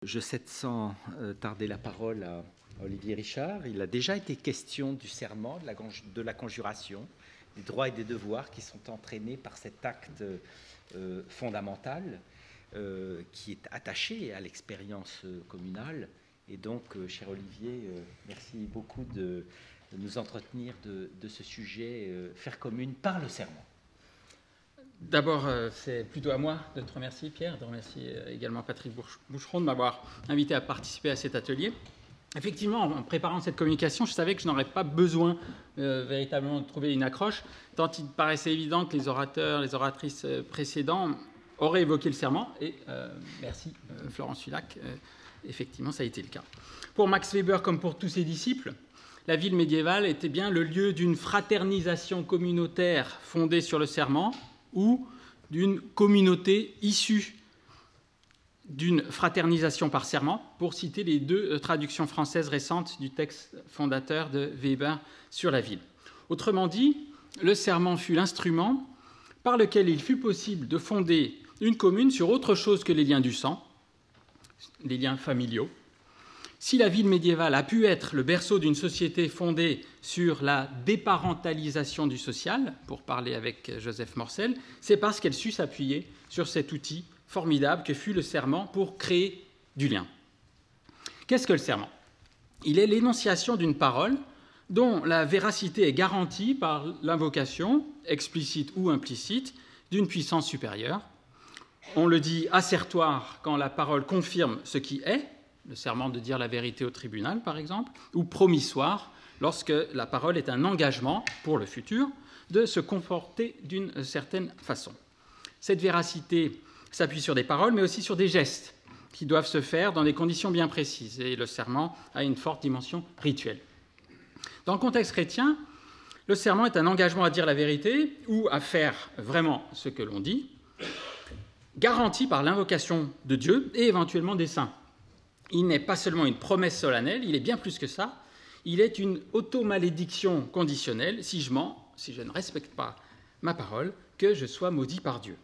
Je cède sans tarder la parole à Olivier Richard. Il a déjà été question du serment, de la conjuration, des droits et des devoirs qui sont entraînés par cet acte fondamental qui est attaché à l'expérience communale. Et donc, cher Olivier, merci beaucoup de nous entretenir de ce sujet, faire commune par le serment. D'abord, c'est plutôt à moi de te remercier, Pierre, de remercier également Patrick Boucheron de m'avoir invité à participer à cet atelier. Effectivement, en préparant cette communication, je savais que je n'aurais pas besoin véritablement de trouver une accroche, tant il paraissait évident que les orateurs, les oratrices précédents auraient évoqué le serment. Et merci Florence Sulac, effectivement, ça a été le cas. Pour Max Weber, comme pour tous ses disciples, la ville médiévale était bien le lieu d'une fraternisation communautaire fondée sur le serment, ou d'une communauté issue d'une fraternisation par serment, pour citer les deux traductions françaises récentes du texte fondateur de Weber sur la ville. Autrement dit, le serment fut l'instrument par lequel il fut possible de fonder une commune sur autre chose que les liens du sang, les liens familiaux. Si la ville médiévale a pu être le berceau d'une société fondée sur la déparentalisation du social, pour parler avec Joseph Morcel, c'est parce qu'elle sut s'appuyer sur cet outil formidable que fut le serment pour créer du lien. Qu'est-ce que le serment? Il est l'énonciation d'une parole dont la véracité est garantie par l'invocation, explicite ou implicite, d'une puissance supérieure. On le dit assertoire quand la parole confirme ce qui est, le serment de dire la vérité au tribunal, par exemple, ou promissoire, lorsque la parole est un engagement pour le futur de se comporter d'une certaine façon. Cette véracité s'appuie sur des paroles, mais aussi sur des gestes qui doivent se faire dans des conditions bien précises, et le serment a une forte dimension rituelle. Dans le contexte chrétien, le serment est un engagement à dire la vérité ou à faire vraiment ce que l'on dit, garanti par l'invocation de Dieu et éventuellement des saints. Il n'est pas seulement une promesse solennelle, il est bien plus que ça. Il est une automalédiction conditionnelle. Si je mens, si je ne respecte pas ma parole, que je sois maudit par Dieu.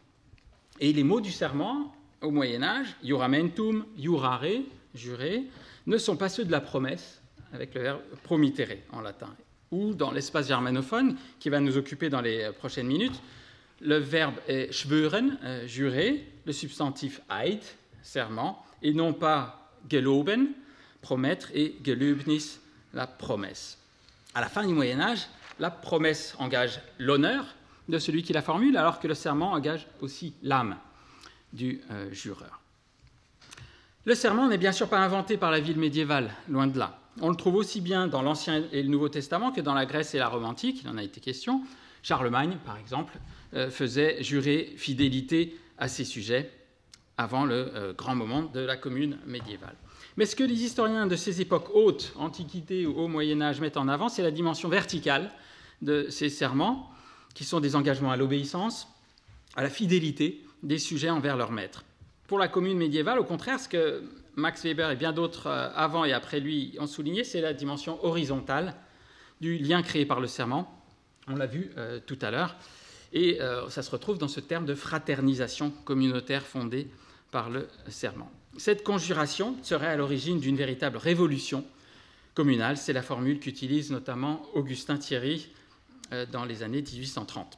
Et les mots du serment, au Moyen-Âge, juramentum, jurare, jurer, ne sont pas ceux de la promesse, avec le verbe promittere en latin. Ou dans l'espace germanophone, qui va nous occuper dans les prochaines minutes, le verbe est schwören, jurer, le substantif eid, serment, et non pas geloben, promettre, et gelöbnis, la promesse. À la fin du Moyen-Âge, la promesse engage l'honneur de celui qui la formule, alors que le serment engage aussi l'âme du jureur. Le serment n'est bien sûr pas inventé par la ville médiévale, loin de là. On le trouve aussi bien dans l'Ancien et le Nouveau Testament que dans la Grèce et la Rome antique, il en a été question. Charlemagne, par exemple, faisait jurer fidélité à ses sujets avant le grand moment de la commune médiévale. Mais ce que les historiens de ces époques hautes, Antiquité ou Haut Moyen-Âge, mettent en avant, c'est la dimension verticale de ces serments, qui sont des engagements à l'obéissance, à la fidélité des sujets envers leur maître. Pour la commune médiévale, au contraire, ce que Max Weber et bien d'autres avant et après lui ont souligné, c'est la dimension horizontale du lien créé par le serment. On l'a vu tout à l'heure. Et ça se retrouve dans ce terme de fraternisation communautaire fondée par le serment. Cette conjuration serait à l'origine d'une véritable révolution communale. C'est la formule qu'utilise notamment Augustin Thierry dans les années 1830.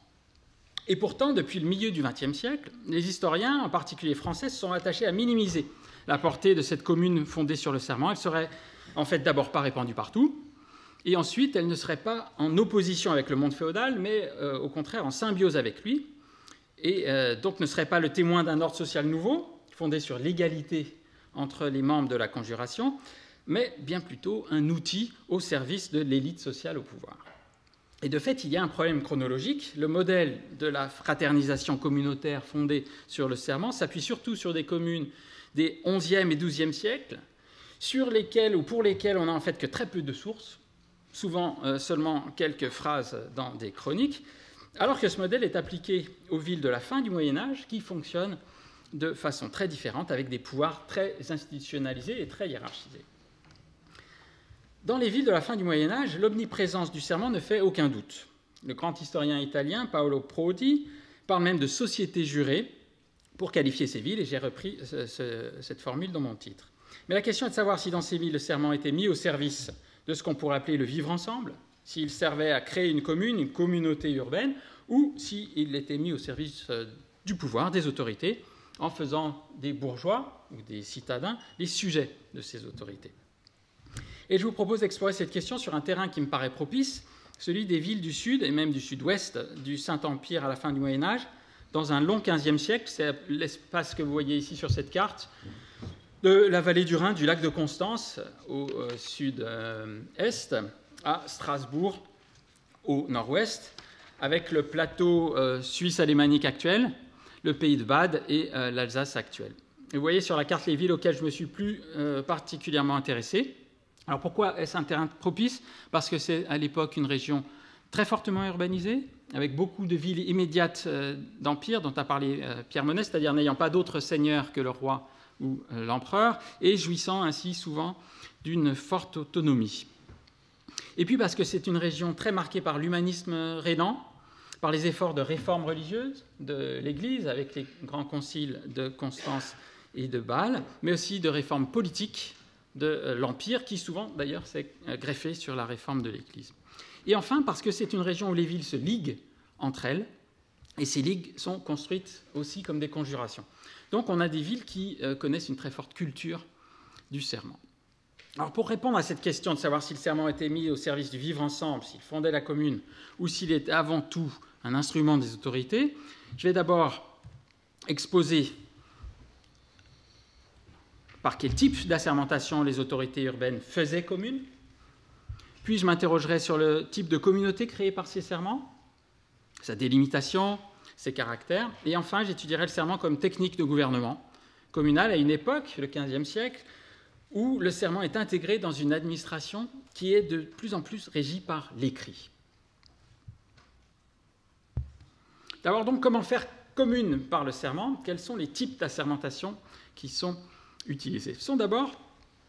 Et pourtant, depuis le milieu du XXe siècle, les historiens, en particulier français, se sont attachés à minimiser la portée de cette commune fondée sur le serment. Elle serait en fait d'abord pas répandue partout, et ensuite, elle ne serait pas en opposition avec le monde féodal, mais au contraire en symbiose avec lui, et donc ne serait pas le témoin d'un ordre social nouveau, fondé sur l'égalité entre les membres de la conjuration, mais bien plutôt un outil au service de l'élite sociale au pouvoir. Et de fait, il y a un problème chronologique. Le modèle de la fraternisation communautaire fondée sur le serment s'appuie surtout sur des communes des XIe et XIIe siècles, sur lesquelles ou pour lesquelles on n'a en fait que très peu de sources, souvent seulement quelques phrases dans des chroniques, alors que ce modèle est appliqué aux villes de la fin du Moyen-Âge qui fonctionnent de façon très différente, avec des pouvoirs très institutionnalisés et très hiérarchisés. Dans les villes de la fin du Moyen-Âge, l'omniprésence du serment ne fait aucun doute. Le grand historien italien Paolo Prodi parle même de société jurée pour qualifier ces villes, et j'ai repris cette formule dans mon titre. Mais la question est de savoir si dans ces villes, le serment était mis au service de ce qu'on pourrait appeler le vivre ensemble, s'il servait à créer une commune, une communauté urbaine, ou s'il était mis au service du pouvoir, des autorités, en faisant des bourgeois ou des citadins les sujets de ces autorités. Et je vous propose d'explorer cette question sur un terrain qui me paraît propice, celui des villes du sud et même du sud-ouest du Saint-Empire à la fin du Moyen-Âge, dans un long XVe siècle. C'est l'espace que vous voyez ici sur cette carte, de la vallée du Rhin, du lac de Constance au sud-est, à Strasbourg au nord-ouest, avec le plateau suisse alémanique actuel, le pays de Bade et l'Alsace actuelle. Et vous voyez sur la carte les villes auxquelles je me suis plus particulièrement intéressé. Alors pourquoi est-ce un terrain propice? Parce que c'est à l'époque une région très fortement urbanisée, avec beaucoup de villes immédiates d'empire, dont a parlé Pierre Monet, c'est-à-dire n'ayant pas d'autres seigneurs que le roi ou l'empereur, et jouissant ainsi souvent d'une forte autonomie. Et puis parce que c'est une région très marquée par l'humanisme rénant, par les efforts de réforme religieuse de l'Église, avec les grands conciles de Constance et de Bâle, mais aussi de réforme politique de l'Empire, qui souvent, d'ailleurs, s'est greffé sur la réforme de l'Église. Et enfin, parce que c'est une région où les villes se liguent entre elles, et ces ligues sont construites aussi comme des conjurations. Donc on a des villes qui connaissent une très forte culture du serment. Alors pour répondre à cette question de savoir si le serment était mis au service du vivre ensemble, s'il fondait la commune, ou s'il était avant tout un instrument des autorités, je vais d'abord exposer par quel type d'assermentation les autorités urbaines faisaient commune, puis je m'interrogerai sur le type de communauté créée par ces serments, sa délimitation, ses caractères, et enfin j'étudierai le serment comme technique de gouvernement communal à une époque, le XVe siècle, où le serment est intégré dans une administration qui est de plus en plus régie par l'écrit. D'abord donc, comment faire commune par le serment? Quels sont les types d'assermentation qui sont utilisés? Ce sont d'abord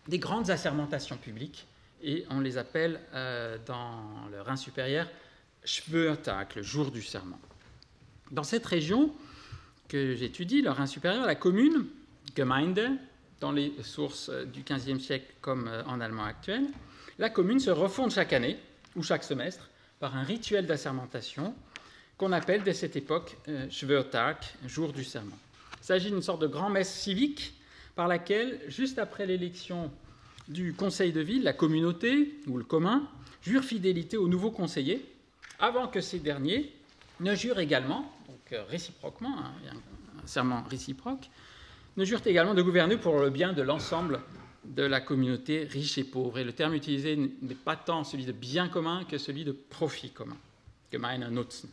des grandes assermentations publiques, et on les appelle dans le Rhin supérieur Schwörtag, le jour du serment. Dans cette région que j'étudie, le Rhin supérieur, la commune, Gemeinde, dans les sources du XVe siècle comme en allemand actuel, la commune se refonde chaque année ou chaque semestre par un rituel d'assermentation qu'on appelle dès cette époque Schwörtag, jour du serment. Il s'agit d'une sorte de grand-messe civique par laquelle, juste après l'élection du conseil de ville, la communauté ou le commun jure fidélité aux nouveaux conseillers avant que ces derniers ne jurent également, donc réciproquement, un serment réciproque, ne jurent également de gouverner pour le bien de l'ensemble de la communauté riche et pauvre. Et le terme utilisé n'est pas tant celui de bien commun que celui de profit commun, Gemeiner Nutzen.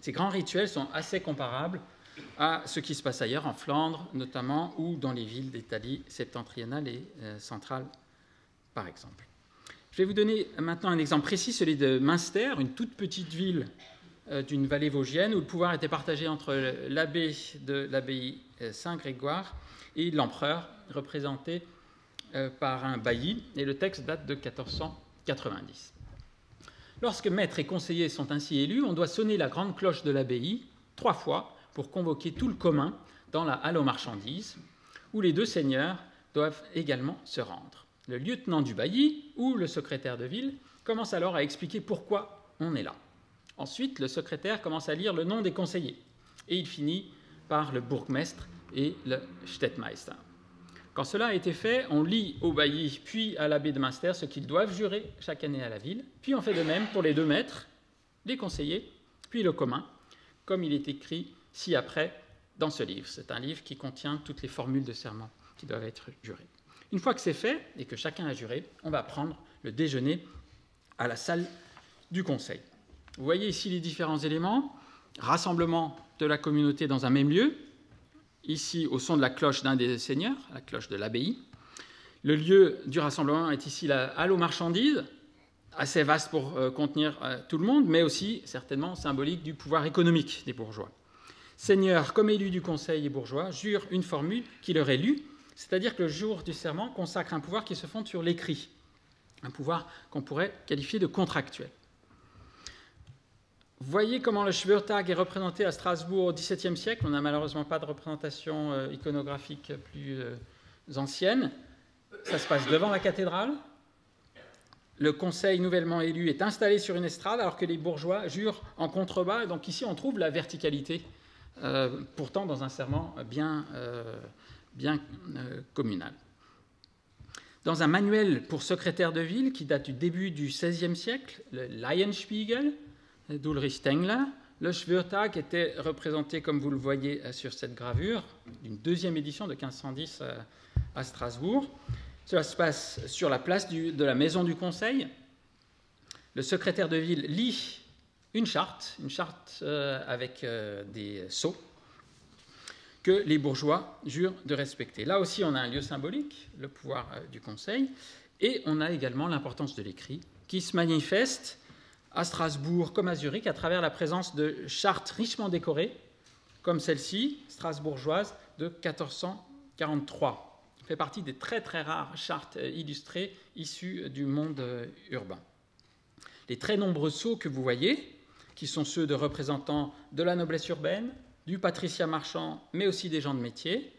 Ces grands rituels sont assez comparables à ce qui se passe ailleurs, en Flandre notamment, ou dans les villes d'Italie septentrionale et centrale, par exemple. Je vais vous donner maintenant un exemple précis, celui de Münster, une toute petite ville d'une vallée vosgienne où le pouvoir était partagé entre l'abbé de l'abbaye Saint-Grégoire et l'empereur, représenté par un bailli, et le texte date de 1490. Lorsque maître et conseiller sont ainsi élus, on doit sonner la grande cloche de l'abbaye 3 fois pour convoquer tout le commun dans la halle aux marchandises, où les 2 seigneurs doivent également se rendre. Le lieutenant du bailli ou le secrétaire de ville commence alors à expliquer pourquoi on est là. Ensuite, le secrétaire commence à lire le nom des conseillers, et il finit par le bourgmestre et le Städtmeister. Quand cela a été fait, on lit au bailli puis à l'abbé de Münster ce qu'ils doivent jurer chaque année à la ville, puis on fait de même pour les 2 maîtres, les conseillers, puis le commun, comme il est écrit ci-après dans ce livre. C'est un livre qui contient toutes les formules de serment qui doivent être jurées. Une fois que c'est fait et que chacun a juré, on va prendre le déjeuner à la salle du conseil. Vous voyez ici les différents éléments. Rassemblement de la communauté dans un même lieu, ici au son de la cloche d'un des seigneurs, la cloche de l'abbaye. Le lieu du rassemblement est ici la halle aux marchandises, assez vaste pour contenir tout le monde, mais aussi certainement symbolique du pouvoir économique des bourgeois. Seigneurs comme élus du conseil et bourgeois jurent une formule qui leur est lue, c'est-à-dire que le jour du serment consacre un pouvoir qui se fonde sur l'écrit, un pouvoir qu'on pourrait qualifier de contractuel. Voyez comment le Schwörtag est représenté à Strasbourg au XVIIe siècle. On n'a malheureusement pas de représentation iconographique plus anciennes. Ça se passe devant la cathédrale. Le conseil nouvellement élu est installé sur une estrade alors que les bourgeois jurent en contrebas. Donc ici, on trouve la verticalité, pourtant dans un serment bien communal. Dans un manuel pour secrétaire de ville qui date du début du XVIe siècle, le Laienspiegel d'Ulrich Stengler, le Schwörtag était représenté, comme vous le voyez sur cette gravure, d'une deuxième édition de 1510 à Strasbourg. Cela se passe sur la place de la maison du conseil. Le secrétaire de ville lit une charte avec des sceaux que les bourgeois jurent de respecter. Là aussi, on a un lieu symbolique, le pouvoir du conseil, et on a également l'importance de l'écrit, qui se manifeste à Strasbourg comme à Zurich à travers la présence de chartes richement décorées, comme celle-ci, strasbourgeoise, de 1443. Elle fait partie des très très rares chartes illustrées issues du monde urbain. Les très nombreux sceaux que vous voyez, qui sont ceux de représentants de la noblesse urbaine, du patriciat marchand, mais aussi des gens de métier,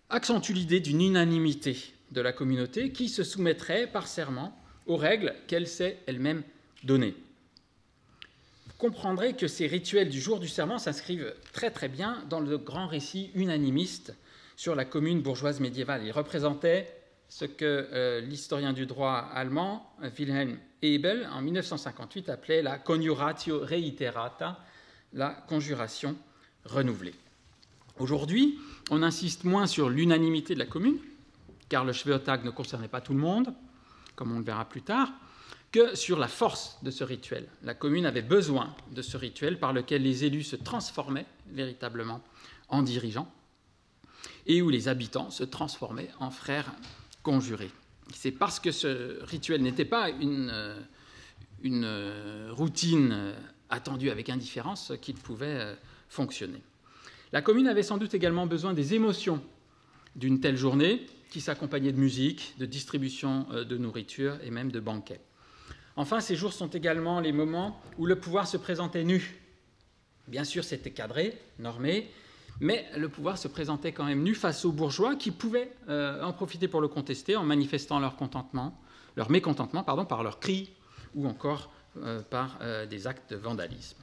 accentuent l'idée d'une unanimité de la communauté qui se soumettrait par serment aux règles qu'elle s'est elle-même données. Vous comprendrez que ces rituels du jour du serment s'inscrivent très très bien dans le grand récit unanimiste sur la commune bourgeoise médiévale. Ils représentaient ce que l'historien du droit allemand Wilhelm Hebel, en 1958, appelait la conjuratio reiterata, la conjuration renouvelée. Aujourd'hui, on insiste moins sur l'unanimité de la commune, car le Schwörtag ne concernait pas tout le monde, comme on le verra plus tard, que sur la force de ce rituel. La commune avait besoin de ce rituel par lequel les élus se transformaient véritablement en dirigeants et où les habitants se transformaient en frères conjurés. C'est parce que ce rituel n'était pas une routine attendue avec indifférence qu'il pouvait fonctionner. La commune avait sans doute également besoin des émotions d'une telle journée qui s'accompagnait de musique, de distribution de nourriture et même de banquets. Enfin, ces jours sont également les moments où le pouvoir se présentait nu. Bien sûr, c'était cadré, normé, mais le pouvoir se présentait quand même nu face aux bourgeois qui pouvaient en profiter pour le contester en manifestant leur mécontentement par leurs cris ou encore par des actes de vandalisme.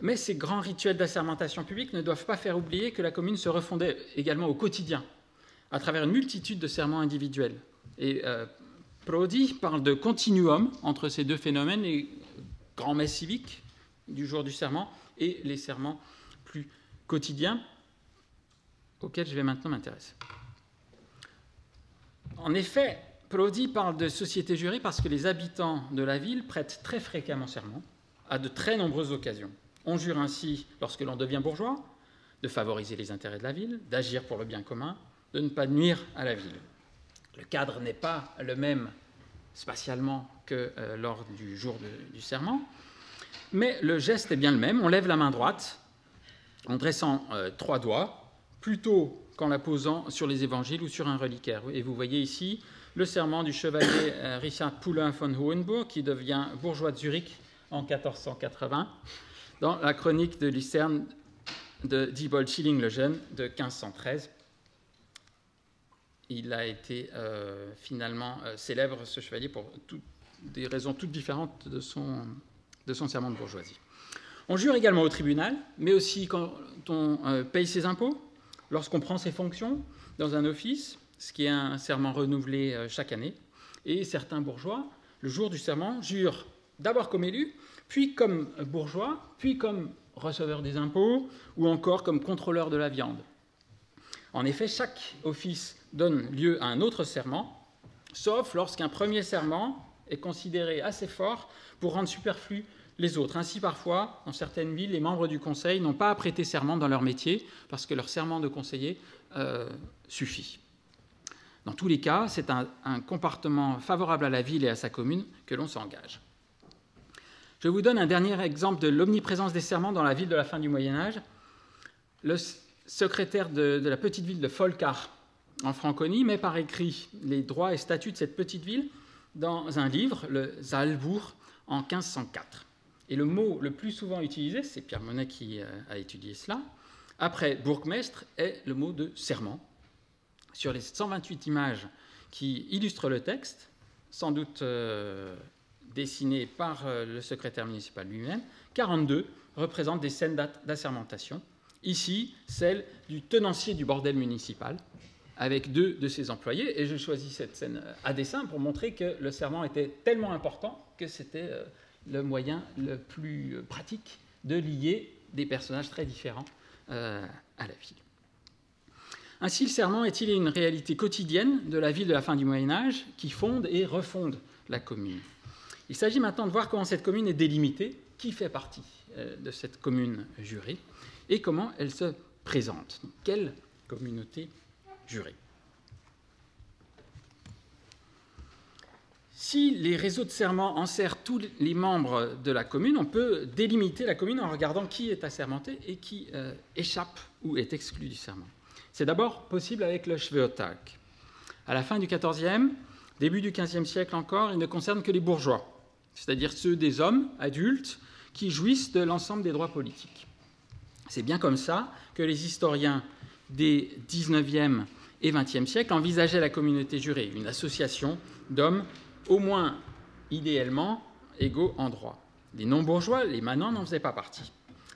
Mais ces grands rituels d'assermentation publique ne doivent pas faire oublier que la commune se refondait également au quotidien, à travers une multitude de serments individuels. Et Prodi parle de continuum entre ces deux phénomènes, les grands messes civiques du jour du serment et les serments plus quotidiens, auxquels je vais maintenant m'intéresser. En effet, Prodi parle de société jurée parce que les habitants de la ville prêtent très fréquemment serment à de très nombreuses occasions. On jure ainsi, lorsque l'on devient bourgeois, de favoriser les intérêts de la ville, d'agir pour le bien commun, de ne pas nuire à la ville. Le cadre n'est pas le même spatialement que lors du jour du serment, mais le geste est bien le même. On lève la main droite en dressant 3 doigts, plutôt qu'en la posant sur les évangiles ou sur un reliquaire. Et vous voyez ici le serment du chevalier Richard Poulain von Hohenburg, qui devient bourgeois de Zurich en 1480, dans la chronique de Lucerne de Diebold Schilling le Jeune de 1513. Il a été finalement célèbre, ce chevalier, pour des raisons toutes différentes de son serment de bourgeoisie. On jure également au tribunal, mais aussi quand on paye ses impôts, lorsqu'on prend ses fonctions dans un office, ce qui est un serment renouvelé chaque année. Et certains bourgeois, le jour du serment, jurent d'abord comme élus, puis comme bourgeois, puis comme receveur des impôts, ou encore comme contrôleur de la viande. En effet, chaque office donne lieu à un autre serment, sauf lorsqu'un premier serment est considéré assez fort pour rendre superflus les autres. Ainsi, parfois, dans certaines villes, les membres du conseil n'ont pas à prêter serment dans leur métier, parce que leur serment de conseiller suffit. Dans tous les cas, c'est un comportement favorable à la ville et à sa commune que l'on s'engage. Je vous donne un dernier exemple de l'omniprésence des serments dans la ville de la fin du Moyen-Âge. Le secrétaire de la petite ville de Folkach, en Franconie, met par écrit les droits et statuts de cette petite ville dans un livre, le Saalbuch, en 1504. Et le mot le plus souvent utilisé, c'est Pierre Monet qui a étudié cela, après bourgmestre est le mot de serment. Sur les 128 images qui illustrent le texte, sans doute dessinées par le secrétaire municipal lui-même, 42 représentent des scènes d'assermentation. Ici, celle du tenancier du bordel municipal, avec 2 de ses employés. Et je choisis cette scène à dessein pour montrer que le serment était tellement important que c'était le moyen le plus pratique de lier des personnages très différents à la ville. Ainsi, le serment est-il une réalité quotidienne de la ville de la fin du Moyen-Âge qui fonde et refonde la commune. Il s'agit maintenant de voir comment cette commune est délimitée, qui fait partie de cette commune jurée et comment elle se présente. Donc, quelle communauté jurée? Si les réseaux de serment enserrent tous les membres de la commune, on peut délimiter la commune en regardant qui est assermenté et qui échappe ou est exclu du serment. C'est d'abord possible avec le Schwörtag. À la fin du XIVe, début du XVe siècle encore, il ne concerne que les bourgeois, c'est-à-dire ceux des hommes adultes qui jouissent de l'ensemble des droits politiques. C'est bien comme ça que les historiens des XIXe et XXe siècles envisageaient la communauté jurée, une association d'hommes au moins idéalement égaux en droit. Les non-bourgeois, les manants, n'en faisaient pas partie.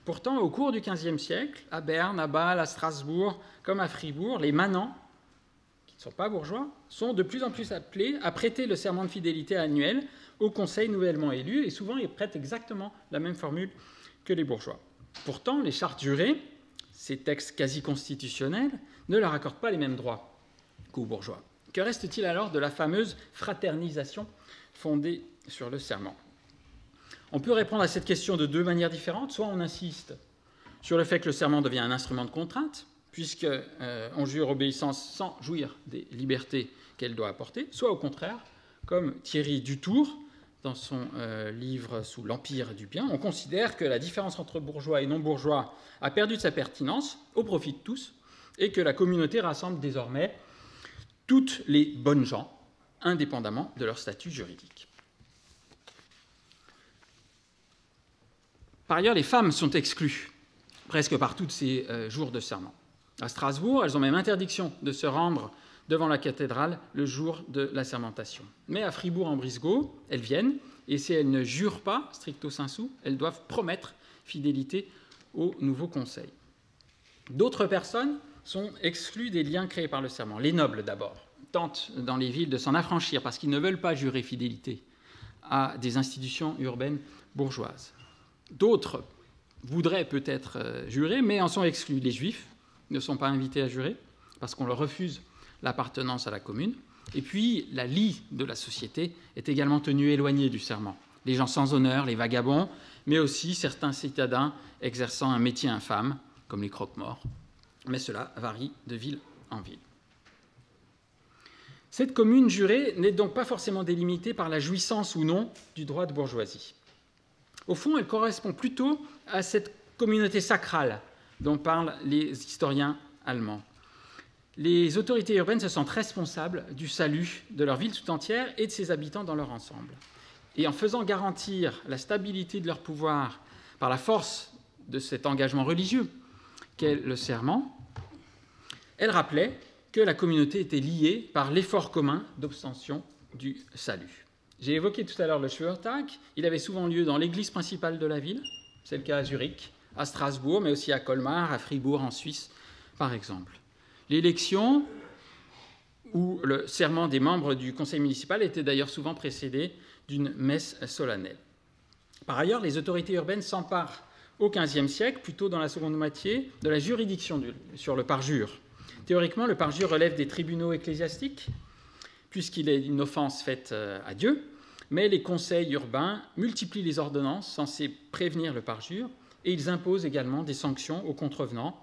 Pourtant, au cours du XVe siècle, à Berne, à Bâle, à Strasbourg, comme à Fribourg, les manants, qui ne sont pas bourgeois, sont de plus en plus appelés à prêter le serment de fidélité annuel au conseil nouvellement élu, et souvent ils prêtent exactement la même formule que les bourgeois. Pourtant, les chartes jurées, ces textes quasi constitutionnels, ne leur accordent pas les mêmes droits qu'aux bourgeois. Que reste-t-il alors de la fameuse fraternisation fondée sur le serment? On peut répondre à cette question de 2 manières différentes. Soit on insiste sur le fait que le serment devient un instrument de contrainte, puisqu'on jure obéissance sans jouir des libertés qu'elle doit apporter, soit au contraire, comme Thierry Dutour, dans son livre « Sous l'Empire du bien », on considère que la différence entre bourgeois et non-bourgeois a perdu de sa pertinence au profit de tous, et que la communauté rassemble désormais toutes les bonnes gens, indépendamment de leur statut juridique. Par ailleurs, les femmes sont exclues presque par tous ces jours de serment. À Strasbourg, elles ont même interdiction de se rendre devant la cathédrale le jour de la sermentation. Mais à Fribourg-en-Brisgau, elles viennent, et si elles ne jurent pas, stricto sensu, elles doivent promettre fidélité au nouveau conseil. D'autres personnes sont exclues des liens créés par le serment. Les nobles, d'abord, tentent dans les villes de s'en affranchir parce qu'ils ne veulent pas jurer fidélité à des institutions urbaines bourgeoises. D'autres voudraient peut-être jurer, mais en sont exclus. Les Juifs ne sont pas invités à jurer parce qu'on leur refuse l'appartenance à la commune. Et puis, la lie de la société est également tenue éloignée du serment. Les gens sans honneur, les vagabonds, mais aussi certains citadins exerçant un métier infâme, comme les croque-morts. Mais cela varie de ville en ville. Cette commune jurée n'est donc pas forcément délimitée par la jouissance ou non du droit de bourgeoisie. Au fond, elle correspond plutôt à cette communauté sacrale dont parlent les historiens allemands. Les autorités urbaines se sentent responsables du salut de leur ville tout entière et de ses habitants dans leur ensemble. Et en faisant garantir la stabilité de leur pouvoir par la force de cet engagement religieux qu'est le serment, elle rappelait que la communauté était liée par l'effort commun d'obtention du salut. J'ai évoqué tout à l'heure le Schwörtag. Il avait souvent lieu dans l'église principale de la ville. C'est le cas à Zurich, à Strasbourg, mais aussi à Colmar, à Fribourg, en Suisse, par exemple. L'élection ou le serment des membres du conseil municipal était d'ailleurs souvent précédé d'une messe solennelle. Par ailleurs, les autorités urbaines s'emparent au XVe siècle, plutôt dans la seconde moitié, de la juridiction sur le parjure. Théoriquement, le parjure relève des tribunaux ecclésiastiques, puisqu'il est une offense faite à Dieu, mais les conseils urbains multiplient les ordonnances censées prévenir le parjure, et ils imposent également des sanctions aux contrevenants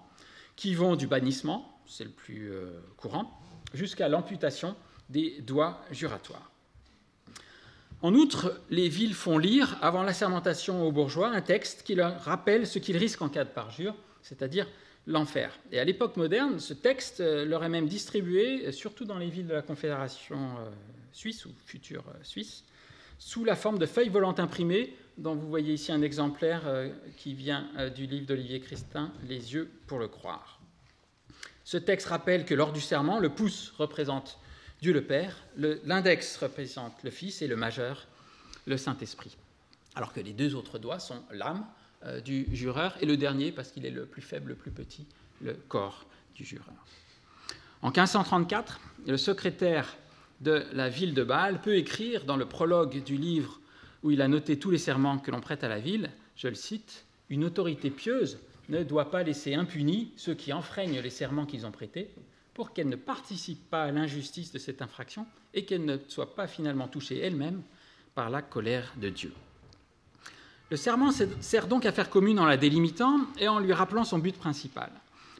qui vont du bannissement, c'est le plus courant, jusqu'à l'amputation des doigts juratoires. En outre, les villes font lire, avant l'assermentation aux bourgeois, un texte qui leur rappelle ce qu'ils risquent en cas de parjure, c'est-à-dire l'enfer. Et à l'époque moderne, ce texte leur est même distribué, surtout dans les villes de la Confédération suisse ou future Suisse, sous la forme de feuilles volantes imprimées, dont vous voyez ici un exemplaire qui vient du livre d'Olivier Christin, « Les yeux pour le croire ». Ce texte rappelle que lors du serment, le pouce représente Dieu le Père, l'index représente le Fils et le majeur, le Saint-Esprit. Alors que les deux autres doigts sont l'âme du jureur et le dernier, parce qu'il est le plus faible, le plus petit, le corps du jureur. En 1534, le secrétaire de la ville de Bâle peut écrire dans le prologue du livre où il a noté tous les serments que l'on prête à la ville, je le cite, « Une autorité pieuse ne doit pas laisser impunis ceux qui enfreignent les serments qu'ils ont prêtés pour qu'elle ne participe pas à l'injustice de cette infraction et qu'elle ne soit pas finalement touchée elle-même par la colère de Dieu. » Le serment sert donc à faire commune en la délimitant et en lui rappelant son but principal.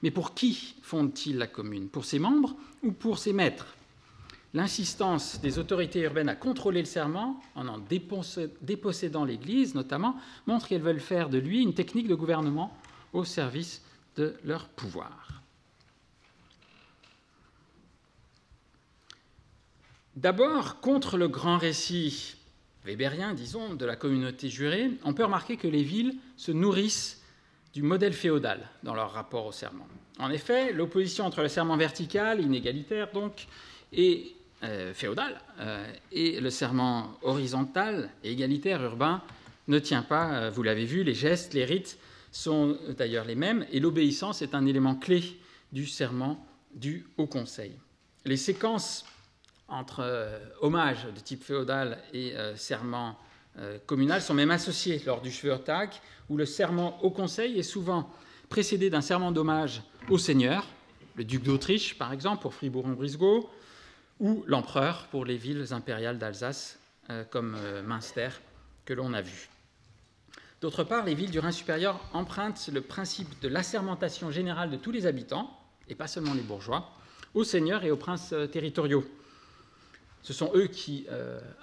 Mais pour qui fonde-t-il la commune? Pour ses membres ou pour ses maîtres? L'insistance des autorités urbaines à contrôler le serment, en dépossédant l'Église notamment, montre qu'elles veulent faire de lui une technique de gouvernement au service de leur pouvoir. D'abord, contre le grand récit weberien, disons, de la communauté jurée, on peut remarquer que les villes se nourrissent du modèle féodal dans leur rapport au serment. En effet, l'opposition entre le serment vertical, inégalitaire donc, et féodal, et le serment horizontal, égalitaire, urbain, ne tient pas, vous l'avez vu, les gestes, les rites sont d'ailleurs les mêmes, et l'obéissance est un élément clé du serment du Haut Conseil. Les séquences entre hommage de type féodal et serment communal sont même associées lors du Schwörtag, où le serment au Conseil est souvent précédé d'un serment d'hommage au seigneur, le duc d'Autriche par exemple pour Fribourg-en-Brisgau, ou l'empereur pour les villes impériales d'Alsace comme Münster que l'on a vu. D'autre part, les villes du Rhin supérieur empruntent le principe de l'assermentation générale de tous les habitants, et pas seulement les bourgeois, aux seigneurs et aux princes territoriaux. Ce sont eux qui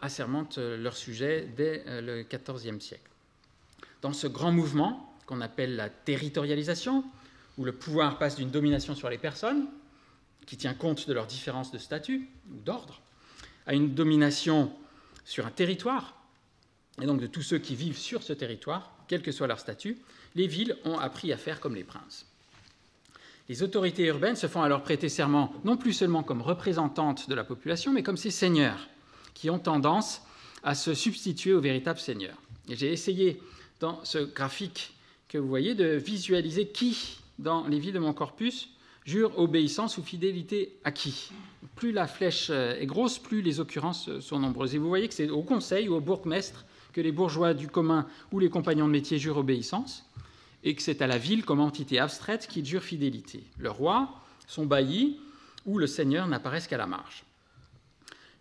assermentent leur sujet dès le XIVe siècle. Dans ce grand mouvement qu'on appelle la territorialisation, où le pouvoir passe d'une domination sur les personnes, qui tient compte de leurs différences de statut ou d'ordre, à une domination sur un territoire, et donc de tous ceux qui vivent sur ce territoire, quel que soit leur statut, les villes ont appris à faire comme les princes. Les autorités urbaines se font alors prêter serment non plus seulement comme représentantes de la population, mais comme ces seigneurs, qui ont tendance à se substituer aux véritables seigneurs. Et j'ai essayé, dans ce graphique que vous voyez, de visualiser qui, dans les villes de mon corpus, jure obéissance ou fidélité à qui. Plus la flèche est grosse, plus les occurrences sont nombreuses. Et vous voyez que c'est au conseil ou au bourgmestre que les bourgeois du commun ou les compagnons de métier jurent obéissance, et que c'est à la ville comme entité abstraite qu'ils jurent fidélité. Le roi, son bailli ou le seigneur n'apparaissent qu'à la marge.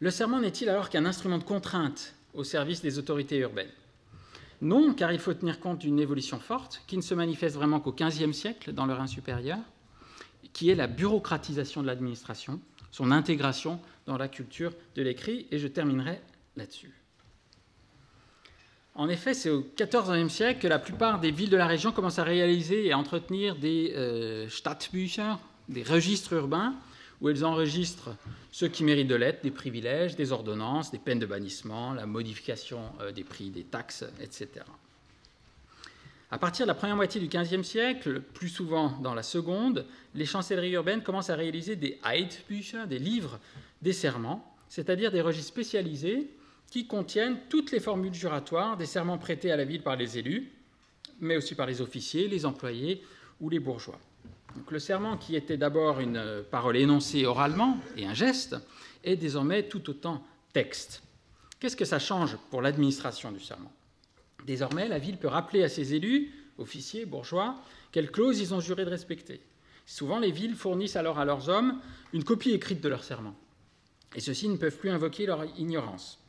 Le serment n'est-il alors qu'un instrument de contrainte au service des autorités urbaines? Non, car il faut tenir compte d'une évolution forte qui ne se manifeste vraiment qu'au XVe siècle dans le Rhin supérieur, qui est la bureaucratisation de l'administration, son intégration dans la culture de l'écrit, et je terminerai là-dessus. En effet, c'est au XIVe siècle que la plupart des villes de la région commencent à réaliser et à entretenir des Stadtbücher, des registres urbains, où elles enregistrent ceux qui méritent de l'être, des privilèges, des ordonnances, des peines de bannissement, la modification des prix des taxes, etc. À partir de la première moitié du XVe siècle, plus souvent dans la seconde, les chancelleries urbaines commencent à réaliser des Eidbücher, des livres des serments, c'est-à-dire des registres spécialisés qui contiennent toutes les formules juratoires des serments prêtés à la ville par les élus, mais aussi par les officiers, les employés ou les bourgeois. Donc, le serment, qui était d'abord une parole énoncée oralement et un geste, est désormais tout autant texte. Qu'est-ce que ça change pour l'administration du serment? Désormais, la ville peut rappeler à ses élus, officiers, bourgeois, quelles clauses ils ont juré de respecter. Souvent, les villes fournissent alors à leurs hommes une copie écrite de leur serment. Et ceux-ci ne peuvent plus invoquer leur ignorance.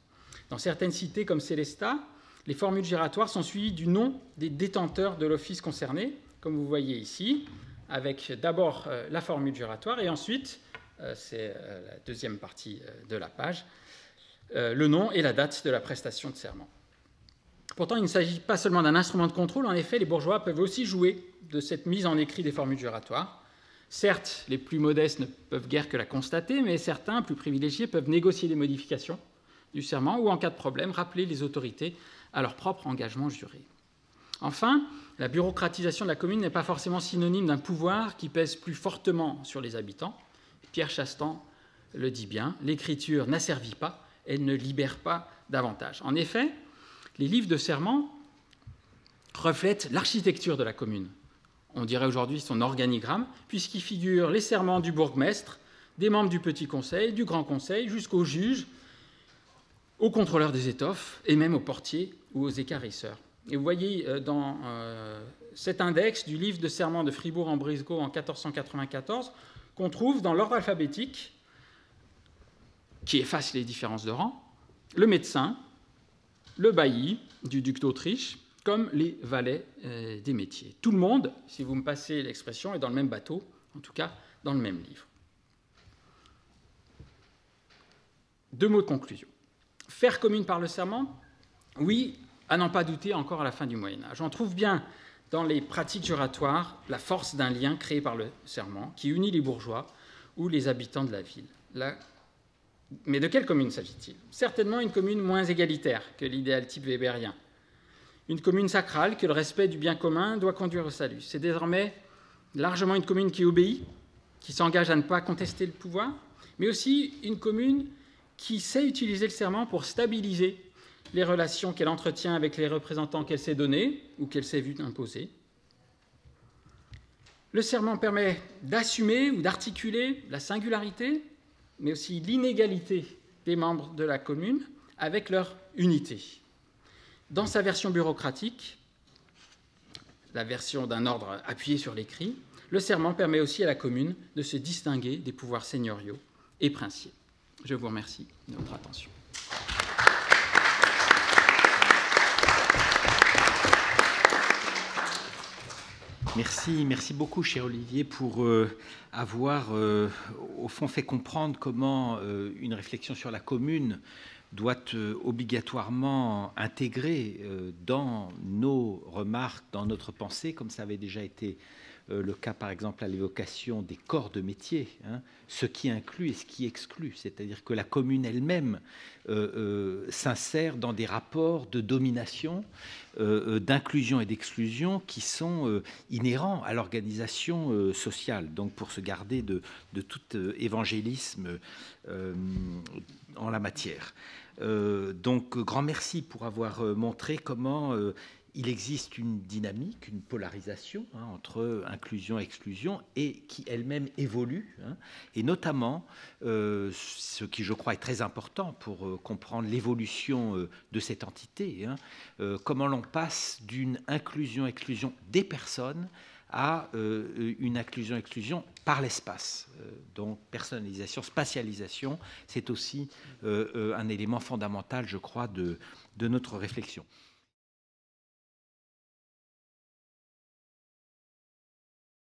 Dans certaines cités comme Sélestat, les formules juratoires sont suivies du nom des détenteurs de l'office concerné, comme vous voyez ici, avec d'abord la formule juratoire et ensuite, c'est la deuxième partie de la page, le nom et la date de la prestation de serment. Pourtant, il ne s'agit pas seulement d'un instrument de contrôle. En effet, les bourgeois peuvent aussi jouer de cette mise en écrit des formules juratoires. Certes, les plus modestes ne peuvent guère que la constater, mais certains, plus privilégiés, peuvent négocier des modifications du serment ou, en cas de problème, rappeler les autorités à leur propre engagement juré. Enfin, la bureaucratisation de la commune n'est pas forcément synonyme d'un pouvoir qui pèse plus fortement sur les habitants. Pierre Chastan le dit bien, l'écriture n'asservit pas, elle ne libère pas davantage. En effet, les livres de serment reflètent l'architecture de la commune. On dirait aujourd'hui son organigramme, puisqu'y figurent les serments du bourgmestre, des membres du petit conseil, du grand conseil, jusqu'aux juges, aux contrôleurs des étoffes et même aux portiers ou aux équarrisseurs. Et vous voyez dans cet index du livre de serment de Fribourg-en-Brisgau en 1494 qu'on trouve dans l'ordre alphabétique, qui efface les différences de rang, le médecin, le bailli du duc d'Autriche, comme les valets des métiers. Tout le monde, si vous me passez l'expression, est dans le même bateau, en tout cas dans le même livre. 2 mots de conclusion. Faire commune par le serment, oui, à n'en pas douter, encore à la fin du Moyen-Âge. On trouve bien dans les pratiques juratoires la force d'un lien créé par le serment qui unit les bourgeois ou les habitants de la ville. Mais de quelle commune s'agit-il? Certainement une commune moins égalitaire que l'idéal type weberien. Une commune sacrale que le respect du bien commun doit conduire au salut. C'est désormais largement une commune qui obéit, qui s'engage à ne pas contester le pouvoir, mais aussi une commune qui sait utiliser le serment pour stabiliser les relations qu'elle entretient avec les représentants qu'elle s'est donnés ou qu'elle s'est vue imposer. Le serment permet d'assumer ou d'articuler la singularité, mais aussi l'inégalité des membres de la commune avec leur unité. Dans sa version bureaucratique, la version d'un ordre appuyé sur l'écrit, le serment permet aussi à la commune de se distinguer des pouvoirs seigneuriaux et princiers. Je vous remercie de votre attention. Merci beaucoup, cher Olivier, pour avoir, au fond, fait comprendre comment une réflexion sur la commune doit obligatoirement intégrer dans nos remarques, dans notre pensée, comme ça avait déjà été le cas, par exemple, à l'évocation des corps de métier, hein, ce qui inclut et ce qui exclut, c'est-à-dire que la commune elle-même s'insère dans des rapports de domination, d'inclusion et d'exclusion qui sont inhérents à l'organisation sociale, donc pour se garder de tout évangélisme en la matière. Donc, grand merci pour avoir montré comment il existe une dynamique, une polarisation entre inclusion et exclusion, et qui elle-même évolue, et notamment ce qui, je crois, est très important pour comprendre l'évolution de cette entité, comment l'on passe d'une inclusion-exclusion des personnes à une inclusion-exclusion par l'espace. Donc, personnalisation, spatialisation, c'est aussi un élément fondamental, je crois, de notre réflexion.